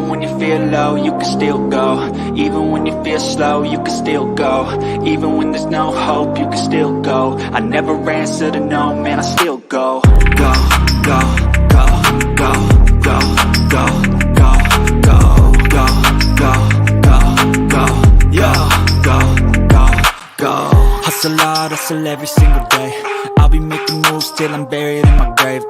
Even when you feel low, you can still go. Even when you feel slow, you can still go. Even when there's no hope, you can still go. I never answer to no, man, I still go. Go, go, go, go, go, go, go, go, go, go, go, go, yo, go, go, go. Hustle hard, hustle every single day. I'll be making moves till I'm buried in my grave.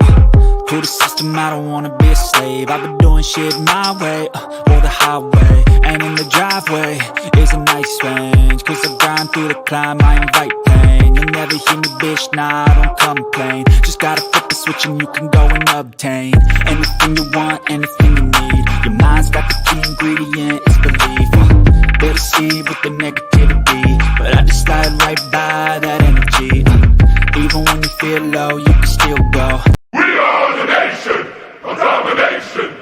To the system, I don't wanna be a slave. I've been doing shit my way, or the highway. And in the driveway is a nice range. Cause I grind through the climb, I invite pain. You'll never hear me, bitch, nah, I don't complain. Just gotta flip the switch and you can go and obtain anything you want, anything you need. Your mind's got the key ingredient, it's belief. They'll deceive with the negativity, but I just slide right by that energy. Even when you feel low, you can still go. We are the nation of domination.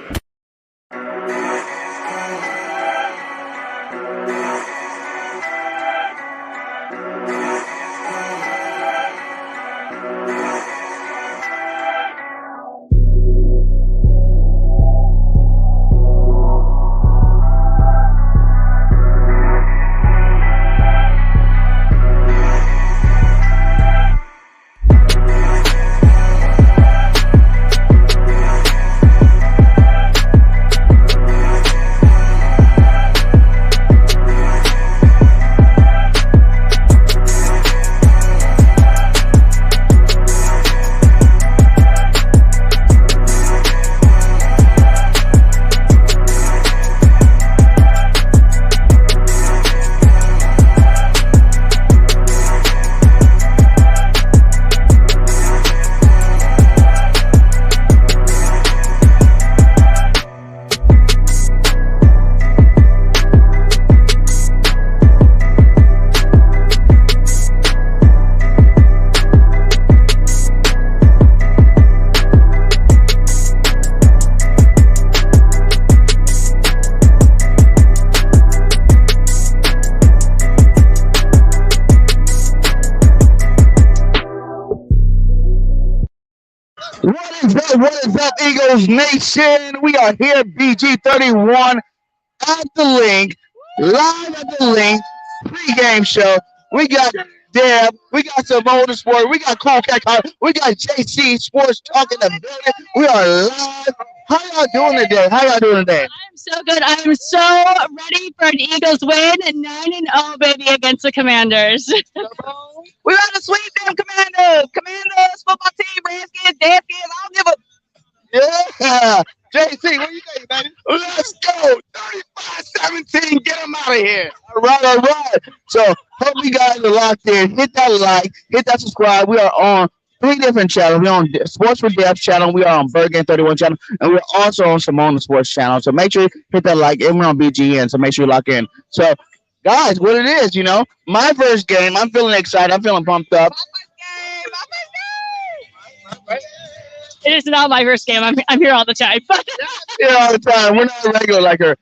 What is up, Eagles Nation? We are here, BG31 at the Linc, live at the Linc pregame show. We got Deb, we got SYMONE Sport, we got Cool Cat, we got JC Sports talking the building. We are live. How y'all doing today? I'm so good. I'm so ready for an Eagles win, 9-0, baby, against the Commanders. We got to sweep them Commanders, football team, Redskins, Deadskins. I don't give a. Yeah. JC, what do you think, baby? Let's go. 35-17. Get them out of here. All right. So, hope you guys are locked in. Hit that like, hit that subscribe. We are on 3 different channels. We're on Sports for Death channel. We are on Burger 31 channel. And we're also on SYMONE Sports channel. So, make sure you hit that like. And we're on BGN. So, make sure you lock in. So, guys, what it is, my first game. I'm feeling excited. I'm feeling pumped up. My first game. It is not my first game. I'm here all the time. Here all the time. We're not regular like her.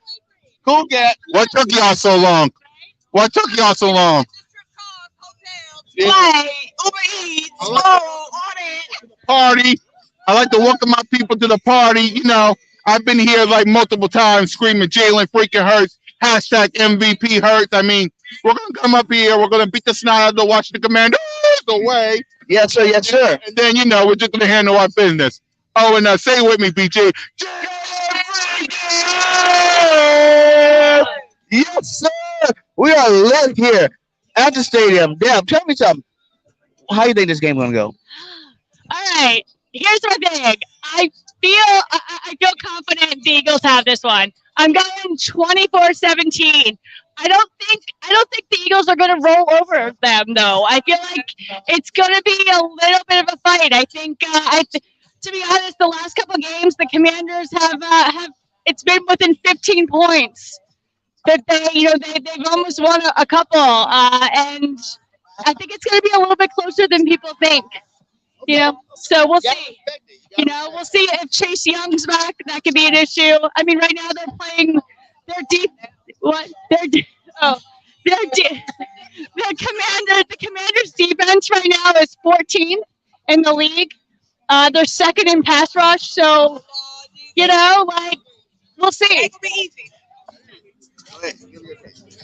Cool Cat. What took y'all so long? Wait, Uber Eats, Party. I like to welcome my people to the party. I've been here like multiple times screaming Jalen freaking Hurts. Hashtag MVP Hurts. I mean, we're going to come up here. We're going to beat the snot out of the Washington Commanders away. Yes, sir. Yes, sir. And then, we're just going to handle our business. Oh, and say it with me, BJ. Yes, sir. We are lit here at the stadium. Damn, tell me something. How do you think this game is going to go? All right. Here's my thing. I feel confident the Eagles have this one. I'm going 24-17. I don't think the Eagles are going to roll over them, though. I feel like it's going to be a little bit of a fight. I think, to be honest, the last couple of games, the Commanders have it's been within 15 points that they've almost won a couple, and I think it's going to be a little bit closer than people think. So we'll see. We'll see if Chase Young's back. That could be an issue. I mean, right now they're playing their deep. What? The Commanders defense right now is 14th in the league. They're second in pass rush. So, We'll see. It's gonna be easy.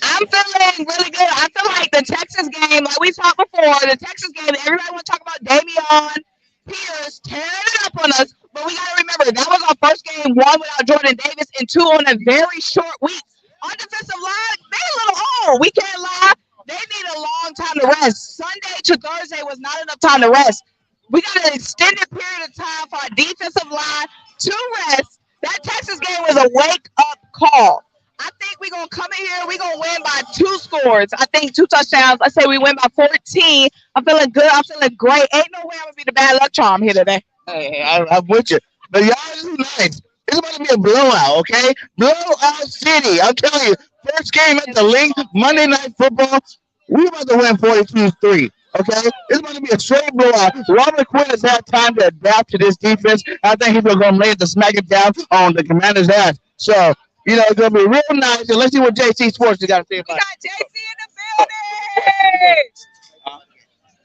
I'm feeling really good. I feel like the Texas game, like we talked before, the Texas game, everybody want to talk about Damian Pierce tearing it up on us, but we got to remember that was our first game, one without Jordan Davis, and two on a very short week. Our defensive line, they a little old. We can't lie. They need a long time to rest. Sunday to Thursday was not enough time to rest. We got an extended period of time for our defensive line to rest. That Texas game was a wake-up call. I think we're going to come in here. We're going to win by 2 scores. I think 2 touchdowns. I say we win by 14. I'm feeling good. I'm feeling great. Ain't no way I'm going to be the bad luck charm here today. Hey, I'm with you. But y'all do nice. It's about to be a blowout, okay? Blowout city. I'm telling you, first game at the Linc, Monday Night Football, we about to win 42-3, okay? It's about to be a straight blowout. Robert Quinn has had time to adapt to this defense. I think he's going to lay it to smack it down on the Commander's ass. So, you know, it's going to be real nice. And let's see what JC Sports has got to say about it. We got JC in the building.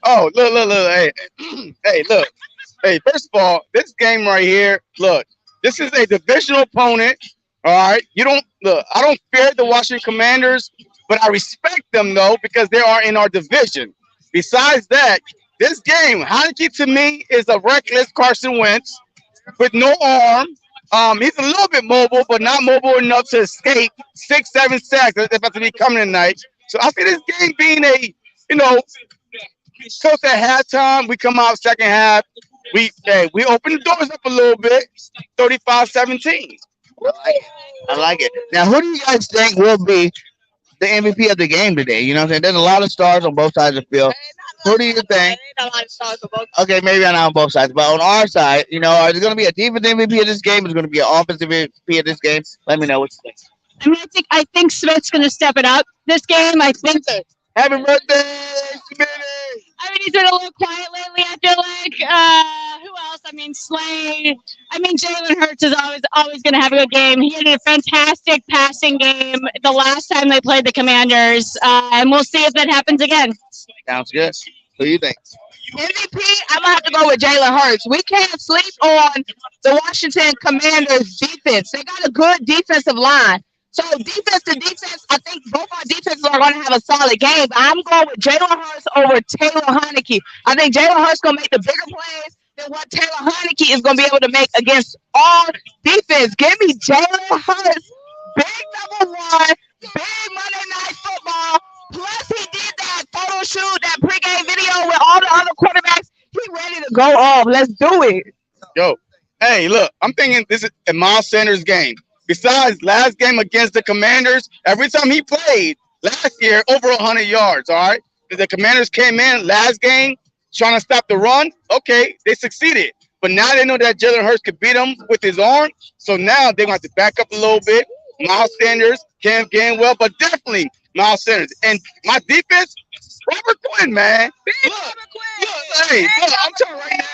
Oh, look. Hey, look. Hey, first of all, this game right here, look, this is a divisional opponent. All right. I don't fear the Washington Commanders, but I respect them, though, because they are in our division. Besides that, this game, Heinicke to me is a reckless Carson Wentz with no arm. He's a little bit mobile, but not mobile enough to escape 6-7 sacks. That's about to be coming tonight. So I see this game being a, close at halftime. We come out second half. We open the doors up a little bit. 35-17. I like it. Now, who do you guys think will be the MVP of the game today? You know what I'm saying? There's a lot of stars on both sides of the field. Who do you think? Ain't a lot of stars on both. Okay, maybe not on both sides, but on our side, is there going to be a defensive MVP of this game? Is there going to be an offensive MVP of this game? Let me know what you think. I mean, I think Smith's going to step it up this game. I think. Happy birthday, Smitty! I mean, he's been a little quiet lately. I feel like. Who else? I mean, Slade. I mean, Jalen Hurts is always going to have a good game. He had a fantastic passing game the last time they played the Commanders, and we'll see if that happens again. Sounds good. Who do you think? MVP, I'm going to have to go with Jalen Hurts. We can't sleep on the Washington Commanders defense. They got a good defensive line. So defense to defense, I think both our defenses are going to have a solid game. I'm going with Jalen Hurts over Taylor Heinicke. I think Jalen Hurts going to make the bigger plays than what Taylor Heinicke is going to be able to make against our defense. Give me Jalen Hurts, big number 1, big Monday Night Football. Plus, he did that photo shoot, that pregame video with all the other quarterbacks. He ready to go off. Let's do it. Yo, hey, look, I'm thinking this is a Miles Sanders game. Besides, last game against the Commanders, every time he played last year, over 100 yards, all right? The Commanders came in last game trying to stop the run. Okay, they succeeded. But now they know that Jalen Hurts could beat them with his arm. So now they're going to have to back up a little bit. Miles Sanders, Cam Gainwell, but definitely Miles Sanders. And my defense, Robert Quinn, man. Look, hey, look, I'm telling you right now,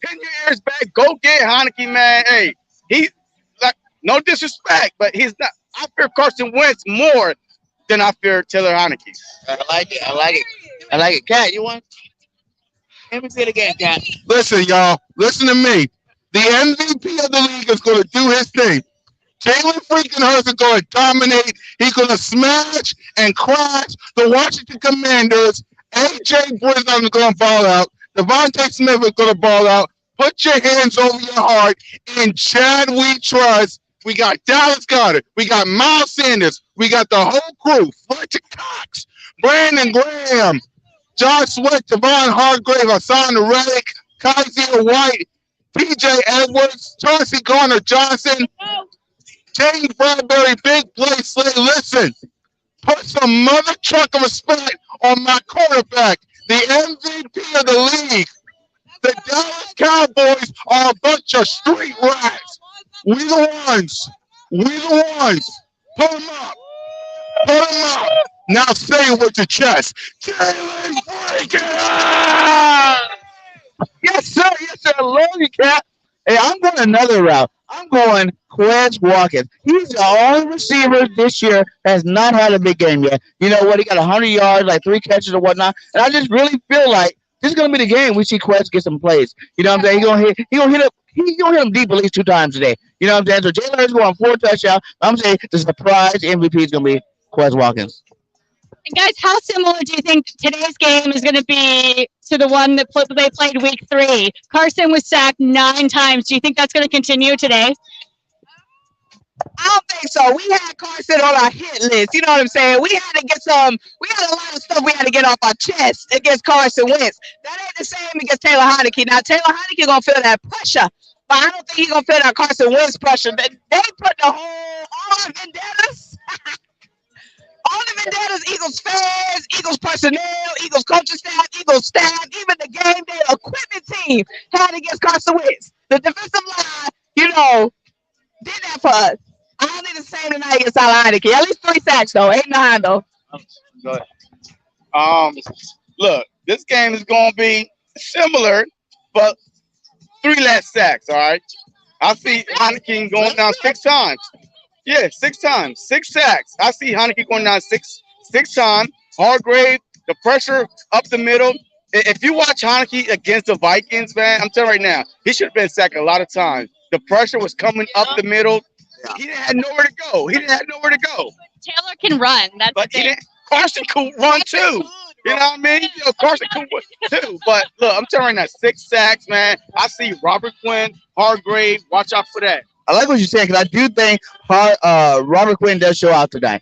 pin your ears back. Go get Heinicke, man. Hey, he's like, no disrespect, but he's not. I fear Carson Wentz more than I fear Taylor Heinicke. I like it. Cat, you want? MVP of the game, Cat. Listen, y'all. Listen to me. The MVP of the league is going to do his thing. Jalen freaking Hurts is going to dominate. He's going to smash and crash the Washington Commanders. A.J. Brown is going to ball out. Devontae Smith is going to ball out. Put your hands over your heart. In Chad we trust. We got Dallas Goedert. We got Miles Sanders. We got the whole crew. Fletcher Cox, Brandon Graham, Josh Sweat, Devon Hargrave, Hassan Reddick, Kaiser White, P.J. Edwards, Chauncey Garner-Johnson, James Bradbury, big play Slay. Listen, put some mother truck of respect on my quarterback, the MVP of the league. The Dallas Cowboys are a bunch of street rats. We the ones. Put them up. Now say it with your chest. Jalen freaking! Yes, sir. I love you, Cat. Hey, I'm going another route. I'm going Quez Watkins. He's the only receiver this year that has not had a big game yet. You know what? He got 100 yards, like 3 catches or whatnot. And I just really feel like this is going to be the game we see Quez get some plays. You know what I'm saying? He's going to hit You're going to hit him deep at least 2 times today. You know what I'm saying? So Jalen Hurts going 4 touchdowns. I'm saying the surprise MVP is going to be Quez Watkins. And guys, how similar do you think today's game is going to be to the one that they played week 3? Carson was sacked 9 times. Do you think that's going to continue today? I don't think so. We had Carson on our hit list. You know what I'm saying? We had a lot of stuff we had to get off our chest against Carson Wentz. That ain't the same against Taylor Heinicke. Now, Taylor Heinicke going to feel that pressure, but I don't think he's going to feel that Carson Wentz pressure. They put all the vendettas, all the vendettas, Eagles fans, Eagles personnel, Eagles coaching staff, Eagles staff, even the game day equipment team had against Carson Wentz. The defensive line, did that for us. I don't need the same tonight against Taylor Heinicke. At least 3 sacks, though. 8, 9, though. Go ahead. Look, this game is going to be similar, but 3 less sacks, all right? I see Heinicke going down 6 times. Yeah, 6 times. 6 sacks. I see Heinicke going down six times. Hargrave, the pressure up the middle. If you watch Heinicke against the Vikings, man, I'm telling you right now, he should have been sacked a lot of times. The pressure was coming up the middle. He didn't have nowhere to go. Taylor can run. That's But the thing. Carson could run too. You know what I mean? Carson could run too. But look, I'm telling you right now, 6 sacks, man. I see Robert Quinn, Hargrave. Watch out for that. I like what you're saying because I do think Robert Quinn does show out tonight.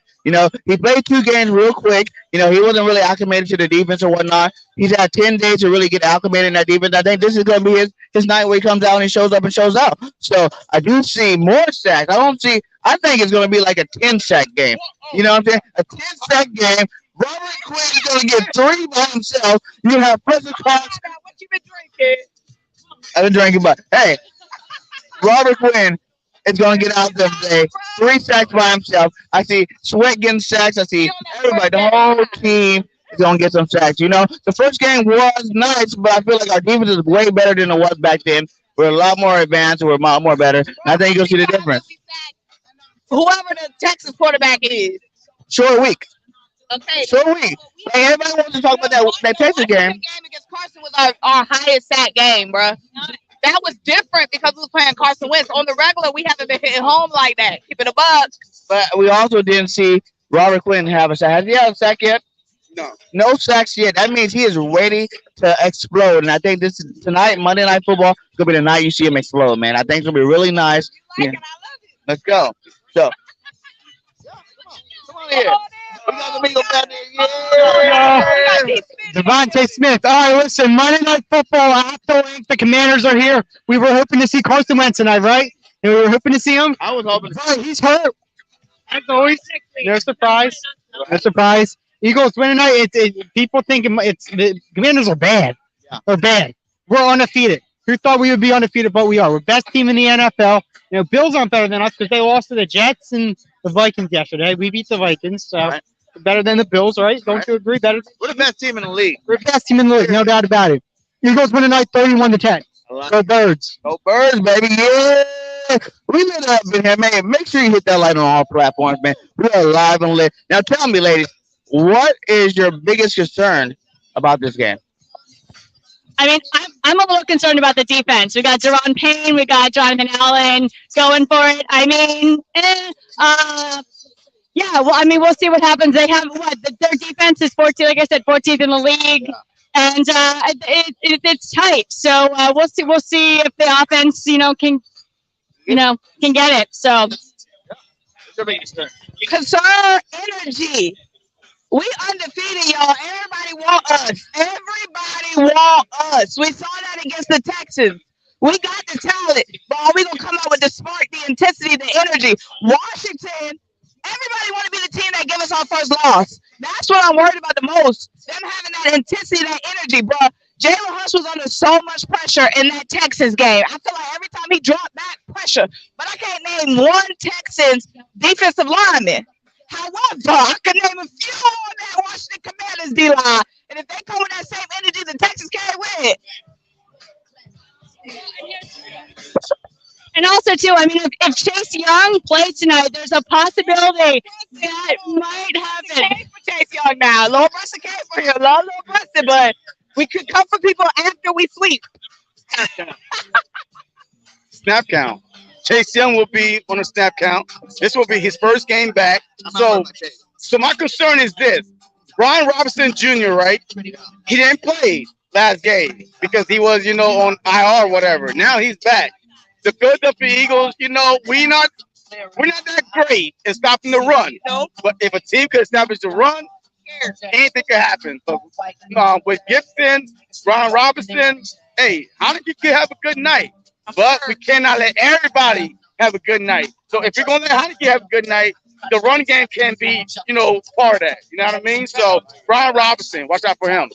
He played 2 games real quick. He wasn't really acclimated to the defense or whatnot. He's had 10 days to really get acclimated in that defense. I think this is going to be his night where he comes out and he shows up and shows out. So I do see more sacks. I think it's going to be like a 10-sack game. You know what I'm saying? A 10-sack game. Robert Quinn is going to get 3 by himself. You have President Cox. What you been drinking? I've been drinking, but hey, Robert Quinn is going to get out there today. 3 sacks by himself. I see Sweat getting sacks. I see everybody, the whole team is going to get some sacks. The first game was nice, but I feel like our defense is way better than it was back then. We're a lot more advanced. We're a lot more better. And I think you'll see the difference. Whoever the Texas quarterback is. Short week. Okay. Short week. Hey, everybody wants to talk about that Texas game. The game against Carson was our highest sack game, bro. That was different because we was playing Carson Wentz. On the regular, we haven't been hitting home like that. Keep it a buck. But we also didn't see Robert Quinn have a sack. Has he had a sack yet? No. No sacks yet. That means he is ready to explode. And I think tonight, Monday Night Football, is going to be the night you see him explode, man. I think it's going to be really nice. I love it. Let's go. So, come on here. We got the Eagles back there. Yeah. Devontae Smith. All right, listen, Monday Night Football at the Linc. The Commanders are here. We were hoping to see Carson Wentz tonight, right? And we were hoping to see him. I was hoping. But he's hurt. As always, no surprise. No surprise. Eagles win tonight. People think the Commanders are bad. Yeah. They're bad. We're undefeated. Who thought we would be undefeated, but we are. We're best team in the NFL. Bills aren't better than us because they lost to the Jets and the Vikings yesterday. We beat the Vikings, so right. Better than the Bills, right? Don't you agree? Better. We're the best team in the league. We're the best team in the league, no doubt about it. Eagles win tonight, 31-10. Go Birds. Go Birds, baby. Yeah. We lit up in here, man. Make sure you hit that light on all platforms, man. We are live and lit. Now tell me, ladies, what is your biggest concern about this game? I mean, I'm a little concerned about the defense. We got Deron Payne, we got Jonathan Allen going for it. I mean, yeah. Well, I mean, we'll see what happens. They have their defense is 14, like I said, 14th in the league, and it's tight. So we'll see if the offense, can get it. So concern, energy. We undefeated, y'all. Everybody want us. Everybody want us. We saw that against the Texans. We got the talent, but are we going to come out with the spark, the intensity, the energy? Washington, everybody want to be the team that gave us our first loss. That's what I'm worried about the most. Them having that intensity, that energy, bro. Jalen Hurts was under so much pressure in that Texans game. I feel like every time he dropped back, pressure. But I can't name one Texans defensive lineman. However, I can name a few on that Washington Commanders D-line. And if they come with that same energy, the Texans can't win. And also, too, I mean, if Chase Young plays tonight, there's a possibility that might happen. Chase Young now. Low Bruston came for him. Low Bruston, but we could come for people after we sleep. snap count. Chase Young will be on the snap count. This will be his first game back. So my concern is this. Brian Robinson Jr., right? He didn't play last game because he was, on IR or whatever. Now he's back. The Philadelphia Eagles, we're not that great in stopping the run. But if a team could establish the run, anything could happen. So with Gibson, Brian Robinson, hey, Heinicke could have a good night. But we cannot let everybody have a good night. So if you're going to let Heinicke have a good night, the run game can be, part of that. You know what I mean? So Brian Robinson, watch out for him.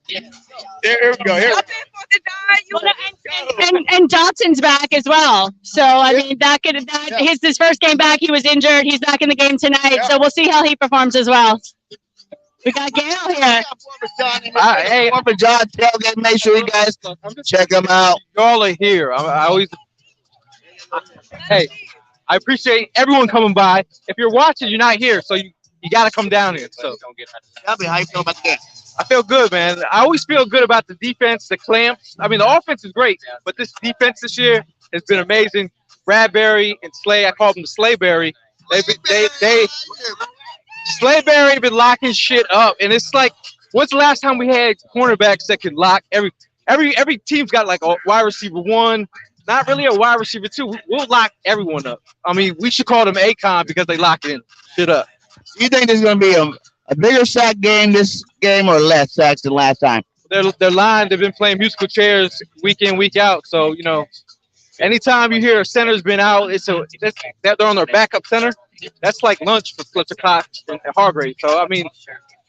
Here we go. And Dotson's back as well. So I mean, his first game back, he was injured. He's back in the game tonight. So we'll see how he performs as well. We got Gail here. Hey, for John Tailgate. Make sure you guys check him out. Y'all are here. Hey, I appreciate everyone coming by. If you're watching, you're not here, so you got to come down here. So, Tell me how you feel about the game. I feel good, man. I always feel good about the defense, the clamps. I mean, the offense is great, but this defense this year has been amazing. Bradbury and Slay, I call them the Slayberry. Slayberry been locking shit up, and it's like, when's the last time we had cornerbacks that could lock every team's got like a wide receiver 1, not really a wide receiver 2. We'll lock everyone up. I mean, we should call them Akon because they lock shit up. Do you think there's going to be a bigger sack game this game or less sacks than last time? They're lying. They've been playing musical chairs week in, week out. So, anytime you hear a center's been out, they're on their backup center. That's like lunch for Fletcher Cox and Hargrave. So, I mean,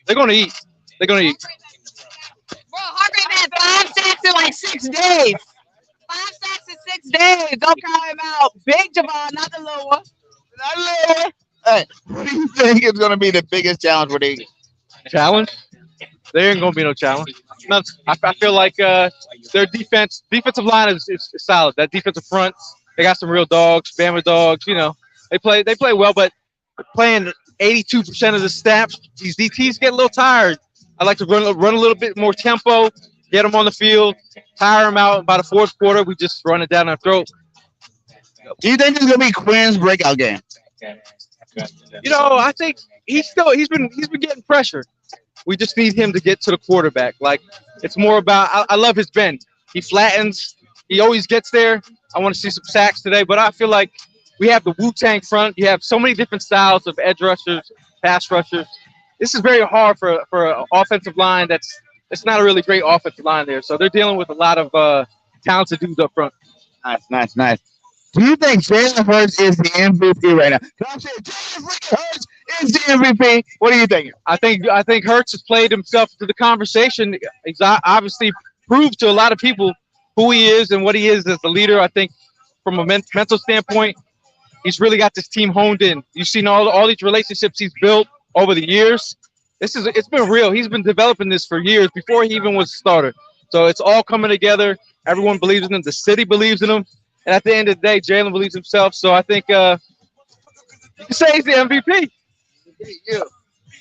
they're going to eat. They're going to eat. Bro, Hargrave had 5 sacks in like 6 days. 5 sacks in 6 days. Don't count him out. Big Javon, not the little one. Not the little one. Hey, what do you think is going to be the biggest challenge for the Eagles? Challenge? There ain't going to be no challenge. No, I feel like their defensive line is solid. That defensive front, they got some real dogs, Bama dogs. They play well, but playing 82% of the snaps, these DTs get a little tired. I like to run a little bit more tempo, get them on the field, tire them out. By the fourth quarter, we just run it down their throat. Do you think this is going to be Quinn's breakout game? I think he's been getting pressure. We just need him to get to the quarterback. Like, it's more about I love his bend. He flattens. He always gets there. I want to see some sacks today, but I feel like we have the Wu-Tang front. You have so many different styles of edge rushers, pass rushers. This is very hard for an offensive line it's not a really great offensive line there. So they're dealing with a lot of talented dudes up front. Nice. Do you think Jalen Hurts is the MVP right now? I'm saying Jalen Hurts is the MVP. What do you think? I think Hurts has played himself to the conversation. He's obviously proved to a lot of people who he is and what he is as a leader. I think from a mental standpoint, he's really got this team honed in. You've seen all these relationships he's built over the years. It's been real. He's been developing this for years before he even was a starter. So it's all coming together. Everyone believes in him. The city believes in him. And at the end of the day, Jalen believes himself. So I think you can say he's the MVP.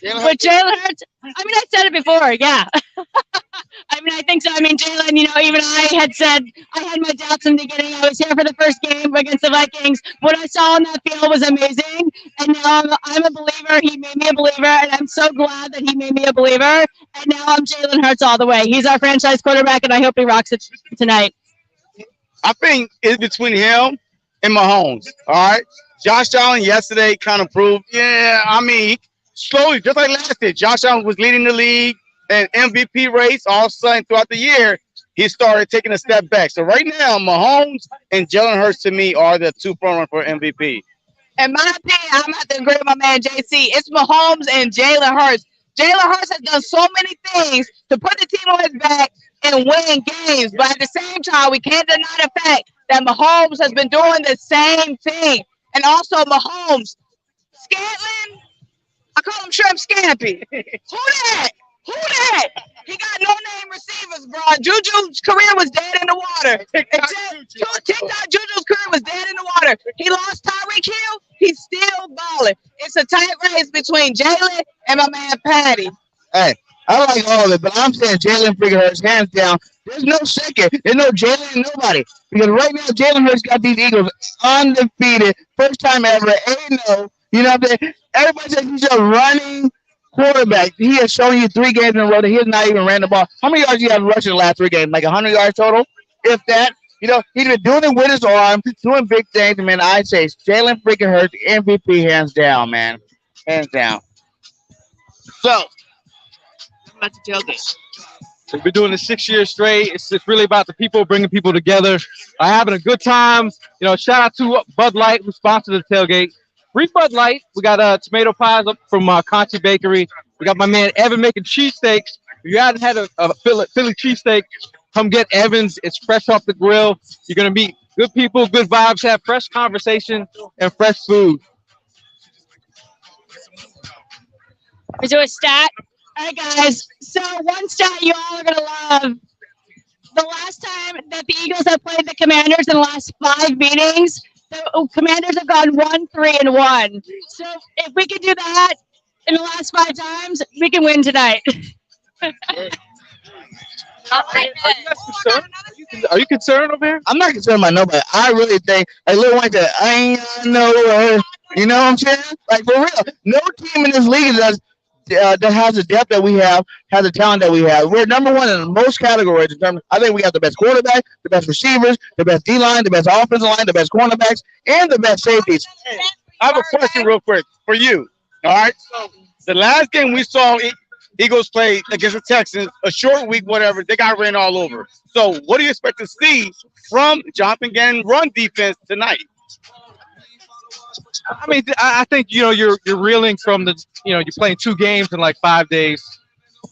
But Jalen Hurts, I said it before, yeah. I think so. Jalen, even I had my doubts in the beginning. I was here for the first game against the Vikings. What I saw on that field was amazing. And now I'm a believer. He made me a believer. And I'm so glad that he made me a believer. And now I'm Jalen Hurts all the way. He's our franchise quarterback, and I hope he rocks it tonight. I think it's between him and Mahomes. All right. Josh Allen yesterday kind of proved, slowly, just like last year, Josh Allen was leading the league and MVP race. All of a sudden, throughout the year, he started taking a step back. So right now, Mahomes and Jalen Hurts to me are the two front runners for MVP. In my opinion, I'm going to agree with my man JC. It's Mahomes and Jalen Hurts. Jalen Hurts has done so many things to put the team on his back and win games. But at the same time, we can't deny the fact that Mahomes has been doing the same thing. And also Mahomes, Scantlin, I call him Shrimp Scampy. Who that? He got no-name receivers, bro. Juju's career was dead in the water. TikTok Juju's career was dead in the water. He lost Tyreek Hill. He's still balling. It's a tight race between Jalen and my man Patty. Hey, I like all of it, but I'm saying Jalen freaking Hurts hands down. There's no second. There's no Jalen, nobody. Because right now, Jalen Hurts got these Eagles undefeated. First time ever, 8-0. You know what I'm saying? Everybody says he's a running quarterback. He has shown you 3 games in a row that he has not even ran the ball. How many yards he have rushing the last 3 games? Like 100 yards total? If that. You know, he's been doing it with his arm, doing big things. Man, I say Jalen freaking Hurts, MVP, hands down, man. Hands down. So, About to tailgate. We've been doing this 6 years straight. It's really about the people, bringing people together, having a good time. You know, shout out to Bud Light, who sponsored the tailgate. Free Bud Light. We got tomato pies up from Conchi Bakery. We got my man Evan making cheesesteaks. If you haven't had a Philly cheesesteak, come get Evan's. It's fresh off the grill. You're going to meet good people, good vibes, have fresh conversation, and fresh food. We do a stat. All right, guys. So one stat you all are gonna love. The last time that the Eagles have played the Commanders in the last 5 meetings, the Commanders have gone 1-3-1. So if we can do that in the last 5 times, we can win tonight. Are you concerned over here? I'm not concerned about nobody. I really think, like Lil Wayne said, I ain't got nowhere. You know what I'm saying? Like, for real. No team in this league that has the depth that we have, has the talent that we have. We're number 1 in most categories. I think we got the best quarterback, the best receivers, the best D-line, the best offensive line, the best cornerbacks, and the best safeties. Hey, I have a question real quick for you. All right. So the last game we saw Eagles play against the Texans, a short week, whatever, they got ran all over. So what do you expect to see from Jonathan Gannon run defense tonight? I mean, I think, you know, you're reeling from the, you know, you're playing 2 games in like 5 days.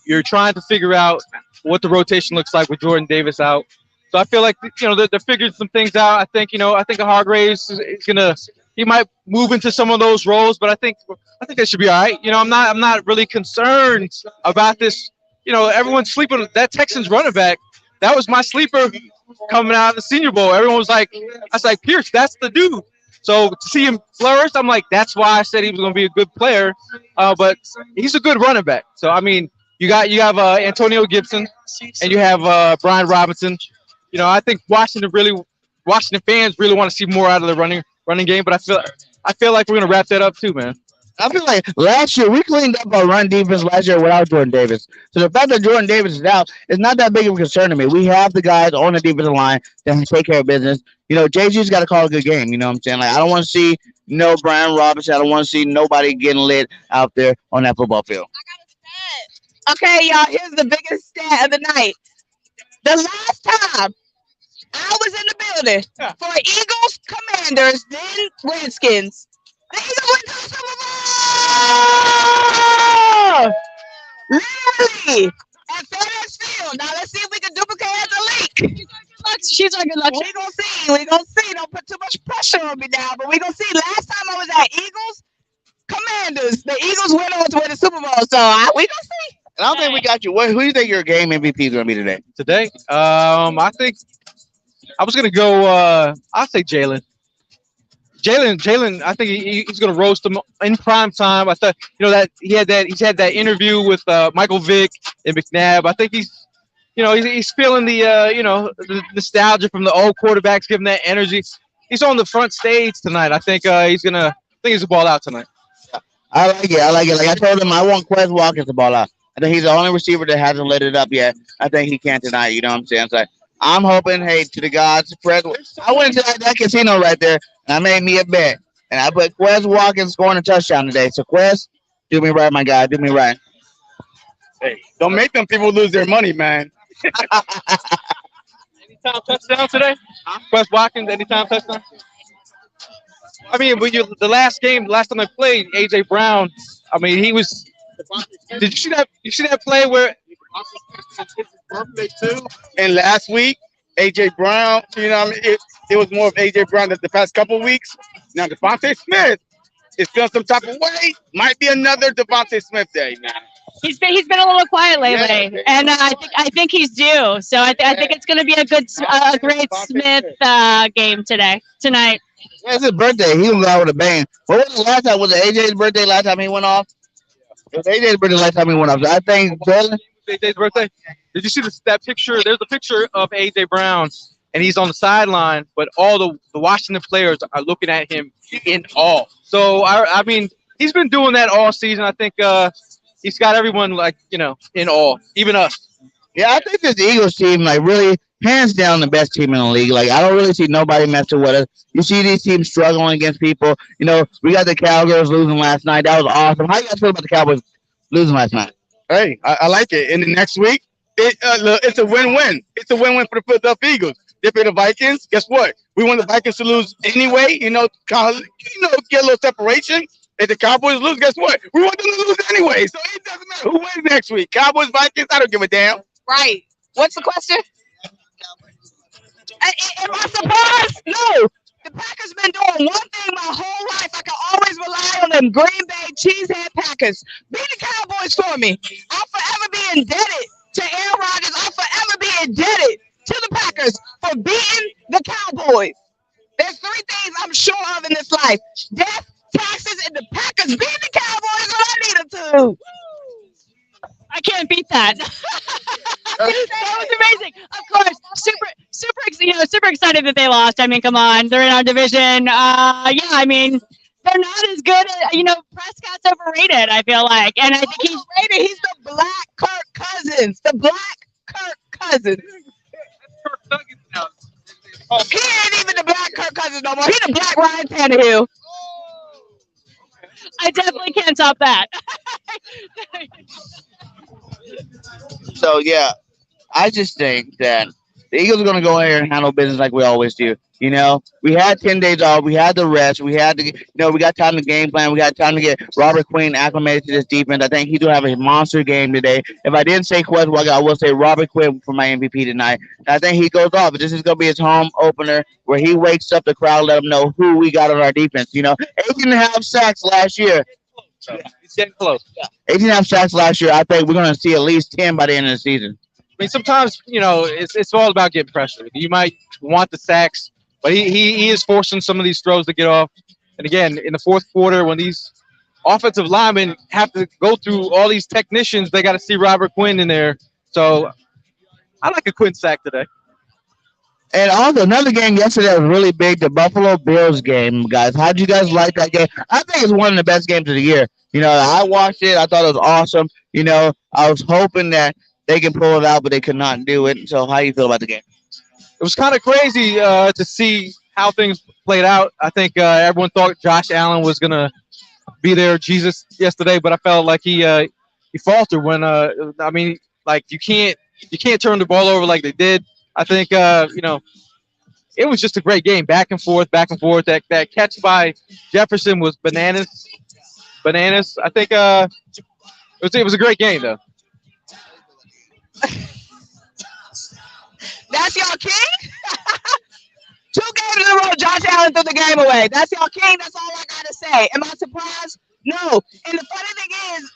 You're trying to figure out what the rotation looks like with Jordan Davis out. So I feel like, you know, they're figuring some things out. I think, you know, Hargraves is gonna, he might move into some of those roles, but I think that should be all right. You know, I'm not really concerned about this. You know, everyone's sleeping. That Texans running back, that was my sleeper coming out of the Senior Bowl. Everyone was like, I was like, Pierce, that's the dude. So to see him flourish, I'm like, that's why I said he was going to be a good player. But he's a good running back. So I mean, you have Antonio Gibson, and you have Brian Robinson. You know, I think Washington fans really want to see more out of the running game. But I feel like we're going to wrap that up too, man. I feel like last year we cleaned up our run defense last year without Jordan Davis. So the fact that Jordan Davis is out is not that big of a concern to me. We have the guys on the defensive line that can take care of business. You know, JG's got to call a good game. You know what I'm saying? Like, I don't want to see Brian Robinson. I don't want to see nobody getting lit out there on that football field. Okay, y'all, here's the biggest stat of the night. The last time I was in the building for Eagles, Commanders, then Redskins, the Eagles went to the Super Bowl! Literally! At FedEx Field. Now, let's see if we can duplicate at the Linc. She's our good luck. We gonna see. Don't put too much pressure on me now, but we gonna see. Last time I was at Eagles, Commanders, the Eagles went on to win the Super Bowl, so we gonna see. And I don't think we got you. Who do you think your game MVP is going to be today? I think I was going to go, I'll say Jalen. I think he's going to roast him in prime time. I thought, you know, that he's had that interview with Michael Vick and McNabb. I think he's feeling the nostalgia from the old quarterbacks, giving that energy. He's on the front stage tonight. I think he's going to ball out tonight. I like it. Like I told him, I want Quez Watkins to ball out. I think he's the only receiver that hasn't lit it up yet. I think he can tonight. You know what I'm saying? So I'm hoping, hey, to the gods, I went into that casino right there, and I made me a bet. And I put Quez Watkins scoring a touchdown today. So, Quez, do me right, my guy. Do me right. Hey, don't make them people lose their money, man. Anytime touchdown today? Quez Watkins, anytime touchdown? I mean, the last time they played, A.J. Brown, I mean, he was – did you see that play where his birthday too? And last week, AJ Brown, you know, what I mean, it was more of AJ Brown than the past couple of weeks. Now Devontae Smith is feeling some type of way. Might be another Devontae Smith day, man. He's been a little quiet lately, and I think he's due. So I think it's going to be a great Smith game tonight. Yeah, it's his birthday. He was out with a bang. What was the last time? Was it AJ's birthday last time he went off? It was AJ's birthday last time he went off. So I think Jalen, AJ's birthday. Did you see that picture? There's a picture of AJ Brown, and he's on the sideline, but all the Washington players are looking at him in awe. So I mean, he's been doing that all season. I think he's got everyone in awe, even us. Yeah, I think this Eagles team, really hands down the best team in the league. I don't really see nobody messing with us. You see these teams struggling against people. We got the Cowgirls losing last night. That was awesome. How you guys feel about the Cowboys losing last night? Hey, I like it. And the next week, it's a win-win. It's a win-win for the Philadelphia Eagles. They play the Vikings. Guess what? We want the Vikings to lose anyway. Get a little separation. If the Cowboys lose, guess what? We want them to lose anyway. So it doesn't matter who wins next week. Cowboys, Vikings, I don't give a damn. Right. What's the question? Am I surprised? No. The Packers been doing one thing my whole life. I can always rely on them Green Bay Cheesehead Packers. Beat the Cowboys for me. I'll forever be indebted to Aaron Rodgers. I'll forever be indebted to the Packers for beating the Cowboys. There's 3 things I'm sure of in this life: death, taxes, and the Packers beat the Cowboys when I need them to. I can't beat that. That was amazing. Of course, super excited that they lost. I mean, come on, they're in our division. Yeah, I mean, they're not as good. Prescott's overrated, I feel like, and I think he's overrated. He's the Black Kirk Cousins. The Black Kirk Cousins. He ain't even the Black Kirk Cousins no more. He the Black Ryan Tannehill. I definitely can't top that. So, yeah, I just think that the Eagles are going to go in here and handle business like we always do. We had 10 days off. We had the rest. We had to, we got time to game plan. We got time to get Robert Quinn acclimated to this defense. I think he's going to have a monster game today. If I didn't say Quest, I will say Robert Quinn for my MVP tonight. And I think he goes off. This is going to be his home opener where he wakes up the crowd, let them know who we got on our defense. 18.5 sacks last year. He's getting close. 18.5 sacks last year. I think we're going to see at least 10 by the end of the season. I mean, sometimes, it's all about getting pressure. You might want the sacks, but he is forcing some of these throws to get off. And again, in the fourth quarter, when these offensive linemen have to go through all these technicians, they got to see Robert Quinn in there. So I like a Quinn sack today. And also, another game yesterday was really big, the Buffalo Bills game, guys. How'd you guys like that game? I think it's one of the best games of the year. I watched it. I thought it was awesome. I was hoping that they can pull it out, but they could not do it. So how do you feel about the game? It was kind of crazy to see how things played out. I think everyone thought Josh Allen was going to be their Jesus yesterday, but I felt like he faltered when you can't turn the ball over like they did. I think it was just a great game, back and forth. That catch by Jefferson was bananas. I think it was a great game though. That's y'all king? 2 games in a row, Josh Allen threw the game away. That's y'all king. That's all I got to say. Am I surprised? No. And the funny thing is,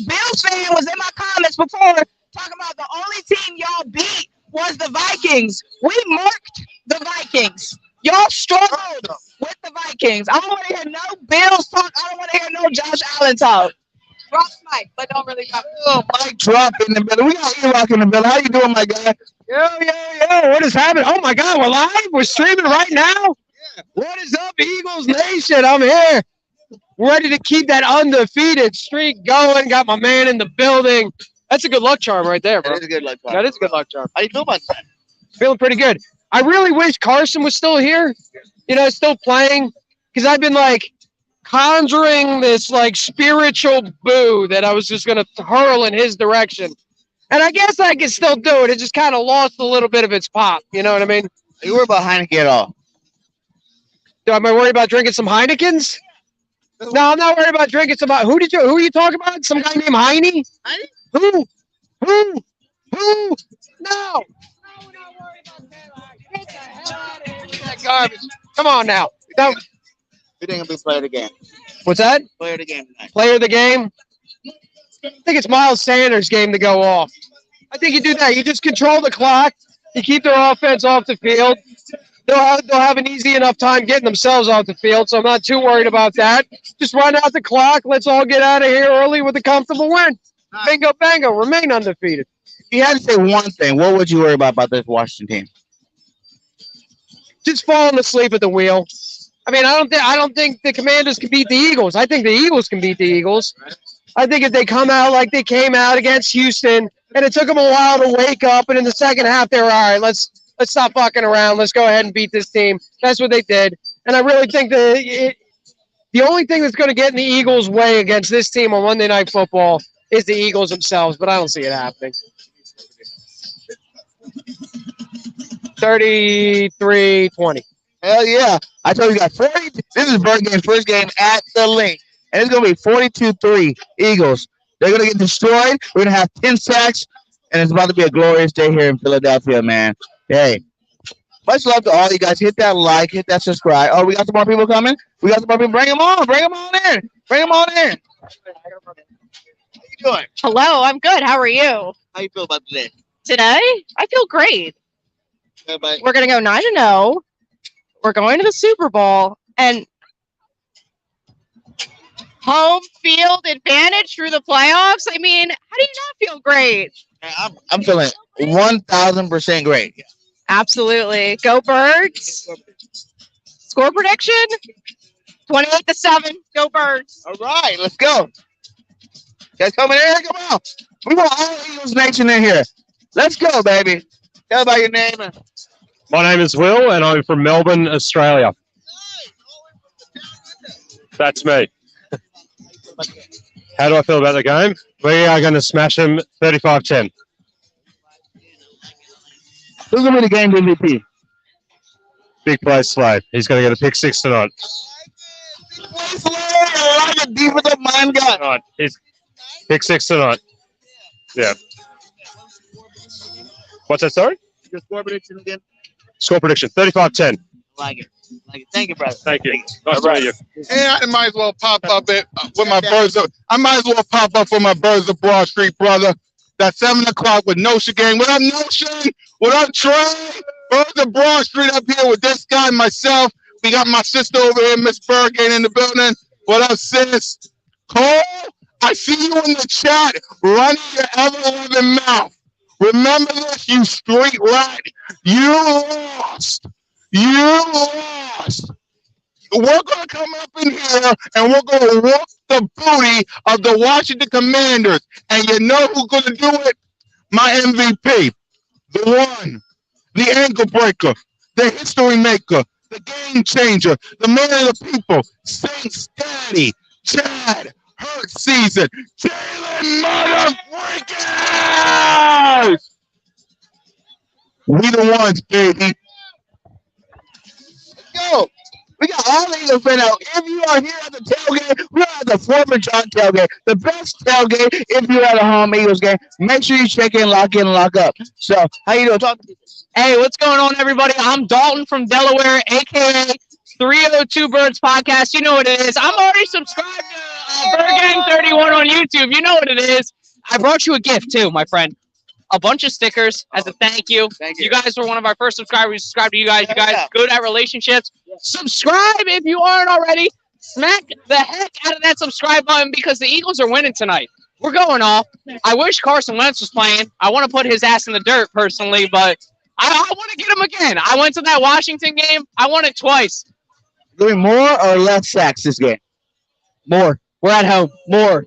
Bills fan was in my comments before talking about the only team y'all beat was the Vikings. We marked the Vikings. Y'all struggled with the Vikings. I don't want to hear no Bills talk. I don't want to hear no Josh Allen talk. Drop Mike, but don't really talk. Oh, Mike drop in the building. We got E-Rock in the building. How you doing, my guy? Yo, what is happening? Oh, my God, we're live? We're streaming right now? Yeah. What is up, Eagles Nation? I'm here. Ready to keep that undefeated streak going. Got my man in the building. That's a good luck charm right there, bro. That is a good luck charm. That is a good luck charm. How you feel about that? Feeling pretty good. I really wish Carson was still here, still playing, because I've been, conjuring this, spiritual boo that I was just going to hurl in his direction. And I guess I can still do it. It just kind of lost a little bit of its pop. You know what I mean? Are you worried about Heinicke at all? Am I worried about drinking some Heinekens? No, I'm not worried about drinking some. Who are you talking about? Some guy named Heine? Who? No. No, we're not worried about that. Get the hell out of here with that garbage. Come on now. Who think will be player of the game? What's that? Player of the game tonight. Player of the game? I think it's Miles Sanders' game to go off. I think you do that. You just control the clock. You keep their offense off the field. They'll have an easy enough time getting themselves off the field, so I'm not too worried about that. Just run out the clock. Let's all get out of here early with a comfortable win. Bingo, bango. Remain undefeated. If you had to say one thing, what would you worry about this Washington team? Just falling asleep at the wheel. I mean, I don't think the Commanders can beat the Eagles. I think the Eagles can beat the Eagles. I think if they come out like they came out against Houston, and it took them a while to wake up, and in the second half they were all right. Let's stop fucking around. Let's go ahead and beat this team. That's what they did, and I really think the only thing that's going to get in the Eagles' way against this team on Monday Night Football is the Eagles themselves. But I don't see it happening. 33-20. Hell yeah. I told you guys, 40. This is Bird Game's first game at the Linc. And it's going to be 42-3 Eagles. They're going to get destroyed. We're going to have 10 sacks. And it's about to be a glorious day here in Philadelphia, man. Hey, much love to all you guys. Hit that like, hit that subscribe. Oh, we got some more people coming? We got some more people. Bring them on. Bring them on in. Bring them on in. How you doing? Hello, I'm good. How are you? How you feel about today? Today, I feel great. Everybody. We're going to go 9-0. We're going to the Super Bowl. And home field advantage through the playoffs? I mean, how do you not feel great? I'm feeling 1,000% great. Absolutely. Go Birds. Score prediction? 28-7. Go Birds. All right, let's go. Guys coming in? Come on. We want all Eagles Nation in here. Let's go, baby. Tell about your name. My name is Will, and I'm from Melbourne, Australia. That's me. How do I feel about the game? We are going to smash them 35-10. Who's going to be the game MVP? Big play Slade. He's going to get a pick six tonight. I like a defensive mind guy. Tonight. He's pick six tonight. Yeah. What's that, sorry? Your score prediction again? Score prediction, 35-10. Like it. Thank you, brother. Thank you. Nice to meet you. And I might as well pop up with my birds. I might as well pop up for my Birds of Broad Street, brother. That 7 o'clock with Notion gang. What up, Notion? What up, Trey? Birds of Broad Street up here with this guy and myself. We got my sister over here, Miss Bergen, in the building. What up, sis? Cole, I see you in the chat running your ever-loving mouth. Remember this, you street rat. You lost. You lost. We're going to come up in here and we're going to whoop the booty of the Washington Commanders. And you know who's going to do it? My MVP. The one. The ankle breaker. The history maker. The game changer. The man of the people. Saints Daddy. Chad. Hurt season. Jalen motherfuckers! We the ones, baby. Yo, we got all the Eagles fans out. If you are here at the tailgate, we are at the 4th and John tailgate. The best tailgate if you're at a home Eagles game. Make sure you check in, lock up. So, how you doing? Talk to me. Hey, what's going on, everybody? I'm Dalton from Delaware, a.k.a. 302 Birds Podcast. You know what it is. I'm already subscribed to Bird Gang 31 on YouTube. You know what it is. I brought you a gift, too, my friend. A bunch of stickers as a thank you. You guys were one of our first subscribers. We subscribed to you guys. You guys good at relationships. Subscribe if you aren't already. Smack the heck out of that subscribe button because the Eagles are winning tonight. We're going off. I wish Carson Wentz was playing. I want to put his ass in the dirt personally, but I want to get him again. I went to that Washington game. I won it twice. Doing more or less sacks this game? More. We're at home. More.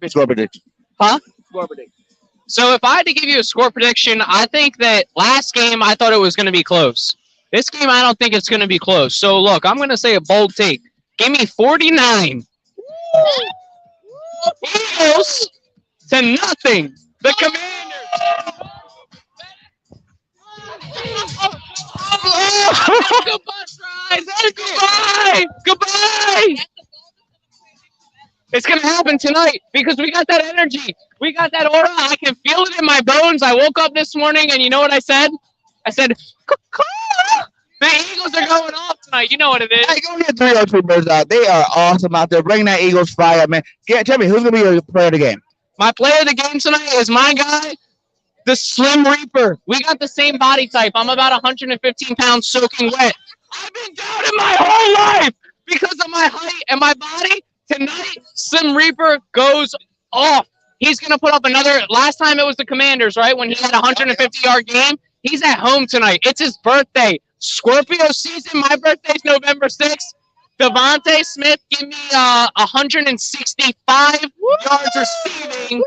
Score prediction. Huh? Score prediction. So if I had to give you a score prediction, I think that last game I thought it was going to be close. This game I don't think it's going to be close. So look, I'm going to say a bold take. Give me 49. Eagles to nothing. The Commanders. Goodbye. It's going to happen tonight because we got that energy. We got that aura. I can feel it in my bones. I woke up this morning and you know what I said? I said, "Caw-caw." The Eagles are going off tonight. You know what it is. Hey, go get 302 Birds out. They are awesome out there. Bring that Eagles fire, man. Tell me, who's going to be your player of the game? My player of the game tonight is my guy, the Slim Reaper. We got the same body type. I'm about 115 pounds soaking wet. I've been doubting my whole life because of my height and my body. Tonight, Slim Reaper goes off. He's going to put up another. Last time it was the Commanders, right? When he had a 150-yard game. He's at home tonight. It's his birthday. Scorpio season. My birthday's November 6th. Devontae Smith, give me 165 yards receiving.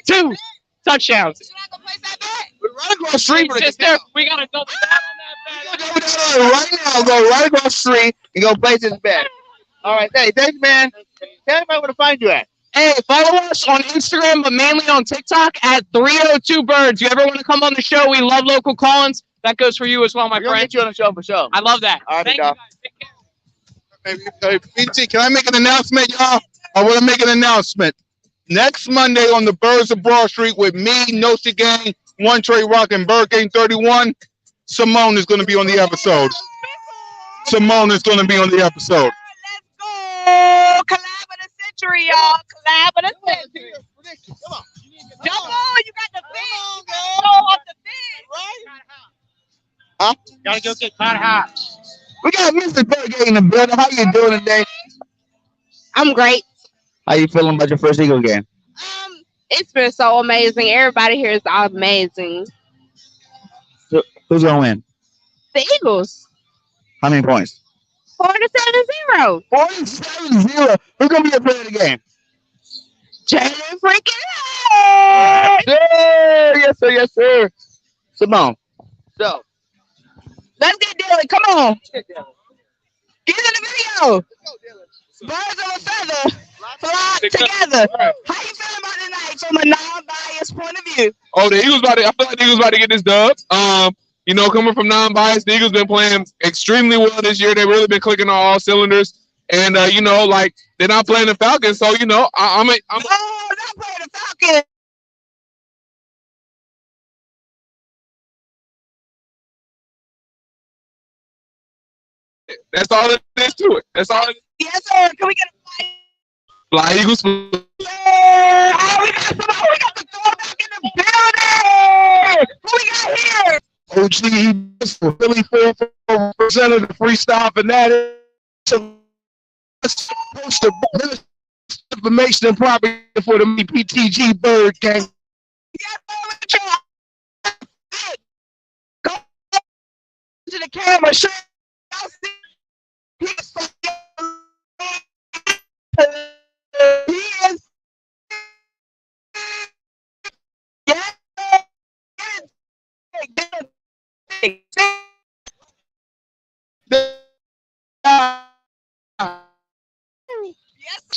2 touchdowns. Right across the street. Sister, we got to double down on that bet. Right now, go right across the street and go place this bet. All right, hey, thanks, man. Tell everybody where to find you at. Hey, follow us on Instagram, but mainly on TikTok at 302 Birds. You ever want to come on the show? We love local call-ins. That goes for you as well, my We're gonna friend. get you on the show for sure. I love that. All right, Thank dog. you guys. Take care. Hey, BT, can I make an announcement, y'all? I want to make an announcement. Next Monday on the Birds of Broad Street with me, Noshi Gang, One Trey Rock, and Bird Gang 31, Simone is going to be on the episode. Simone is going to be on the episode. Oh, collab of the century, y'all. Collab of the century. Double, you got the fin. Go off the fin. Huh? Gotta go get caught hot. We got Mr. Tailgate in the building. How you doing today? I'm great. How you feeling about your first Eagle game? It's been so amazing. Everybody here is amazing. Who's gonna win? The Eagles. How many points? 4-7-0. 47-0. Who's gonna be your player of the game? Jalen freaking Hurts. Yes, sir. Yes, sir. Simone. So, Let's get Dylan. Come on. Get in the video. Birds of a feather flock together. How you feeling about tonight from a non-biased point of view? Oh, the Eagles I feel like the Eagles about to get this dub. You know, coming from non-biased, the Eagles been playing extremely well this year. They've really been clicking on all cylinders. And you know, like they're not playing the Falcons, so you know, I'm not playing the Falcons. That's all it is to it. That's all it is. Yes, sir. Can we get a Fly Eagles. Oh, we got the throwback in the building. Who we got here? OG really 4% of the freestyle fanatic. Post the information and property for the PTG Bird Gang. Go to the camera. Show he is.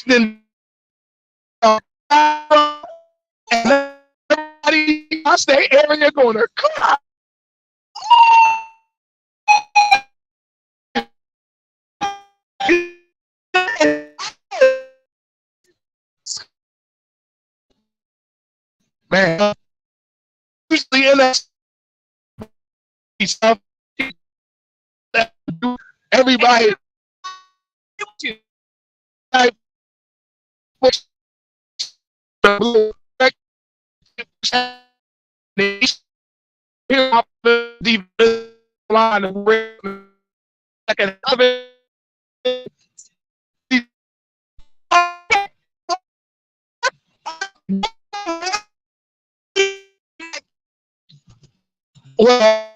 Then everybody, I stay area going to cry. Man, usually in that stuff, everybody. Well,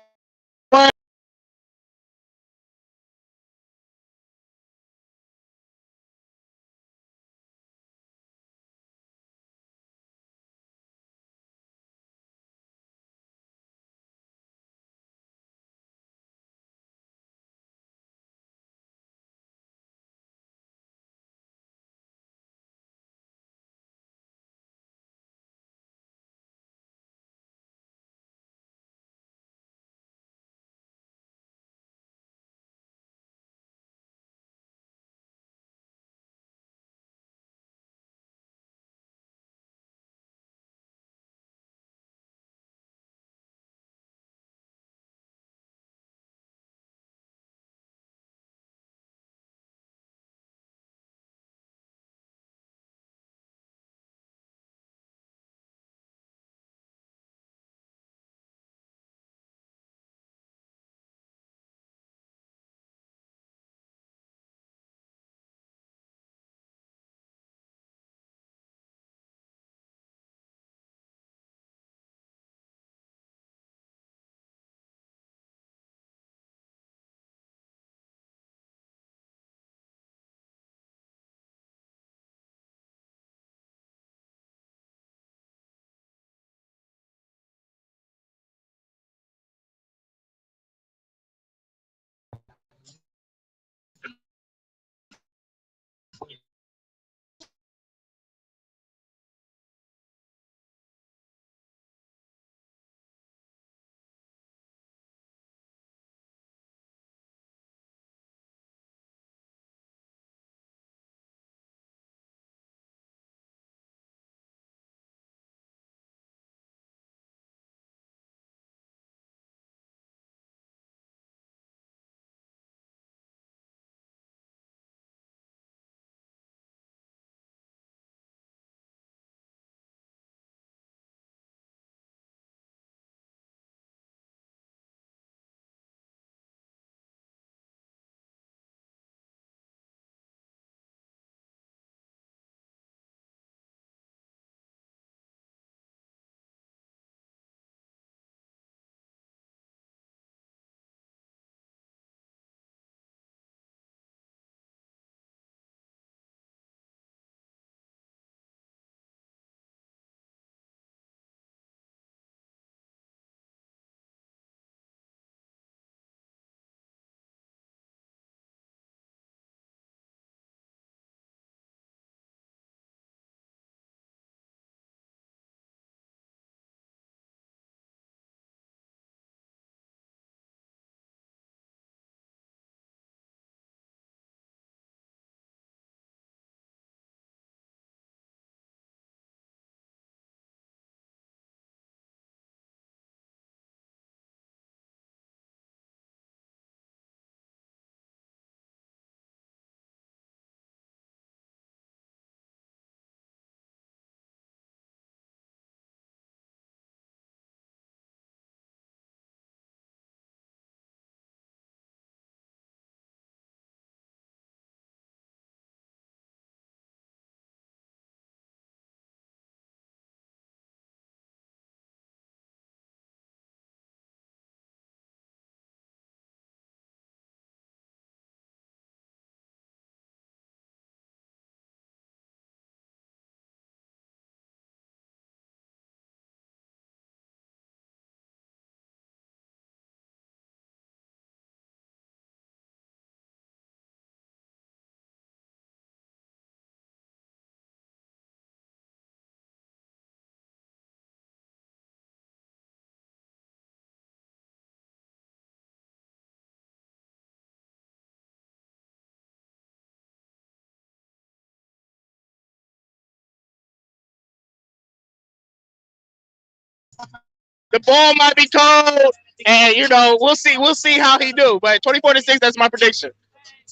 The ball might be cold, and we'll see. We'll see how he do. But 24-6, that's my prediction.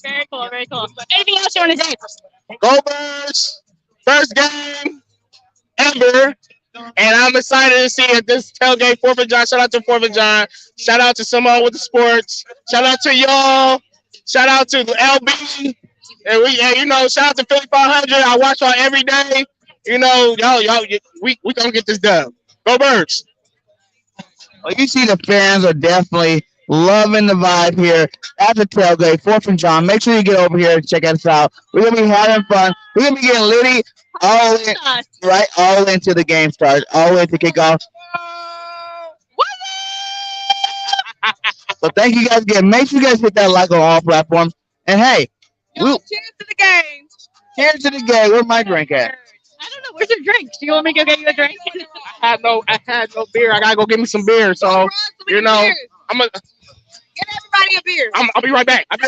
Very cool, very cool. Anything else you want to say? Go Birds! First game ever, and I'm excited to see it. This tailgate 4th of John. Shout out to 4th of John. Shout out to Simone with the sports. Shout out to y'all. Shout out to the LB. And shout out to Philly 500. I watch y'all every day. Y'all, we gonna get this done. Go Birds! Well, you see the fans are definitely loving the vibe here at the tailgate, 4th and John. Make sure you get over here and check us out. We're going to be having fun. We're going to be getting litty all into the game starts, all the way to kickoff. So thank you guys again. Make sure you guys hit that like on all platforms. And hey, cheers to the game. Cheers to the game. Where's my drink at? I don't know. Where's your drink? Do you want me to go get you a drink? I had no beer. I gotta go get me some beer. So I'm gonna get everybody a beer. I'll be right back. We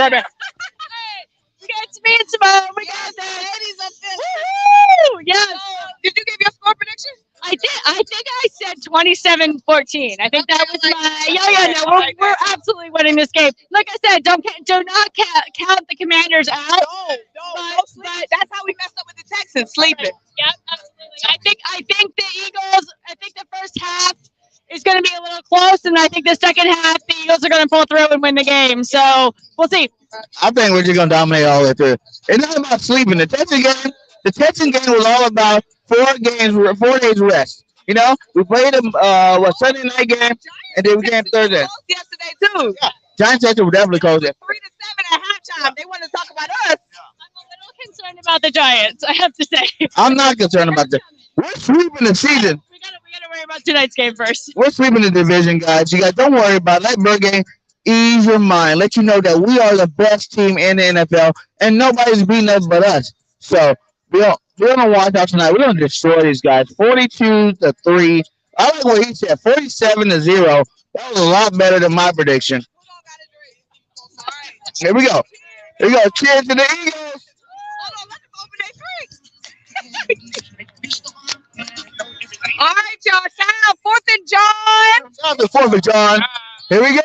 got me and Simone. We got the ladies up there. Woo-hoo! Yes. Did you give your score prediction? I did. I think I said 27-14. I think that was my. No, we're absolutely winning this game. Like I said, do not count the Commanders out. No, but that's how we messed up with the Texans, sleeping. Yep, absolutely. I think the Eagles. I think the first half is going to be a little close, and I think the second half the Eagles are going to pull through and win the game. So we'll see. I think we're just going to dominate all the way through. It's not about sleeping. The Texan game was all about 4 days rest. We played them Sunday night game, and then we came Thursday. Yesterday too. Yeah. Giants were definitely close. 3-7 at halftime. They want to talk about us. I'm a little concerned about the Giants, I have to say. I'm not concerned about that. We're sweeping the season. We gotta worry about tonight's game first. We're sweeping the division, guys. You guys don't worry about it. Let Bird ease your mind. Let you know that we are the best team in the NFL, and nobody's beating us but us. So we're gonna watch out tonight. We're gonna destroy these guys. 42-3. I like what he said. 47-0. That was a lot better than my prediction. Here we go. Cheers to the Eagles. All right, y'all. Shout out 4th and John. Shout out to 4th of John. Here we go.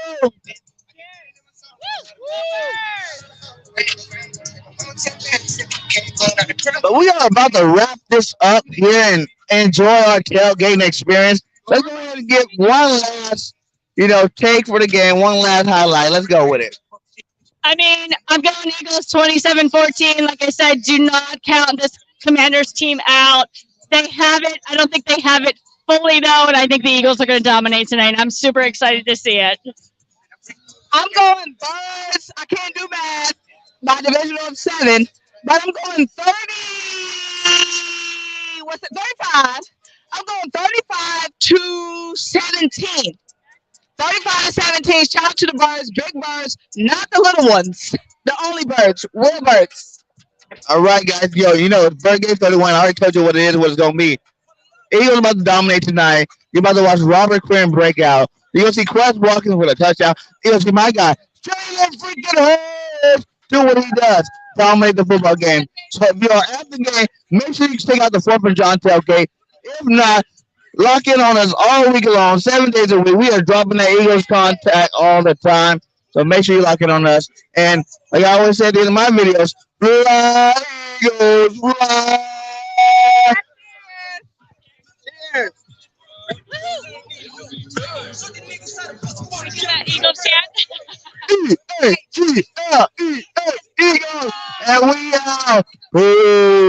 But we are about to wrap this up here and enjoy our tailgating experience. Let's go ahead and get one last, take for the game, one last highlight. Let's go with it. I mean, I'm going Eagles 27-14. Like I said, do not count this Commanders team out. They have it. I don't think they have it fully, though, and I think the Eagles are going to dominate tonight. I'm super excited to see it. I'm going Birds. I can't do math. My division of 7, but I'm going 30. What's it? 35. I'm going 35-17. 35-17. Shout out to the Birds, big Birds, not the little ones. The only Birds, real Birds. All right, guys. It's Bird Game 31. I already told you what it is, what it's going to be. Eagles about to dominate tonight. You're about to watch Robert Quinn break out. You're going to see Quest Watkins with a touchdown. You're going to see my guy, Jalen freaking Hurts, do what he does. Dominate the football game. So if you're at the game, make sure you check out the 4th and John tailgate. If not, lock in on us all week long, 7 days a week. We are dropping that Eagles contact all the time. So make sure you lock in on us. And like I always said in my videos, fly, Eagles, fly. Cheers. Eagles chant. E-A-G-L-E-A, Eagles. And we out. Peace.